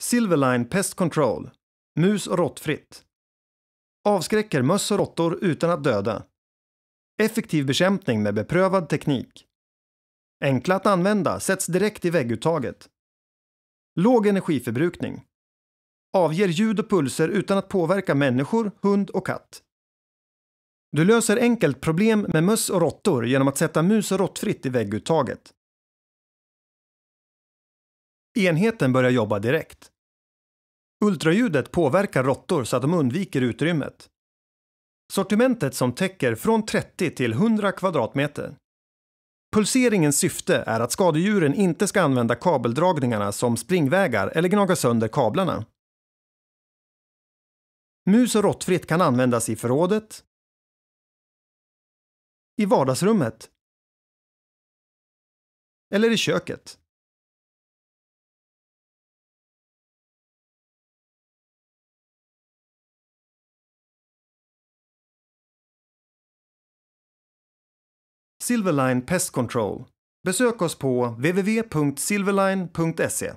Silverline Pest Control. Mus- och råttfritt. Avskräcker möss och råttor utan att döda. Effektiv bekämpning med beprövad teknik. Enkla att använda, sätts direkt i vägguttaget. Låg energiförbrukning. Avger ljud och pulser utan att påverka människor, hund och katt. Du löser enkelt problem med möss och råttor genom att sätta mus- och råttfritt i vägguttaget. Enheten börjar jobba direkt. Ultraljudet påverkar råttor så att de undviker utrymmet. Sortimentet som täcker från 30 till 100 kvadratmeter. Pulseringens syfte är att skadedjuren inte ska använda kabeldragningarna som springvägar eller gnaga sönder kablarna. Mus- och råttfritt kan användas i förrådet, i vardagsrummet eller i köket. Silverline Pest Control. Besök oss på www.silverline.se.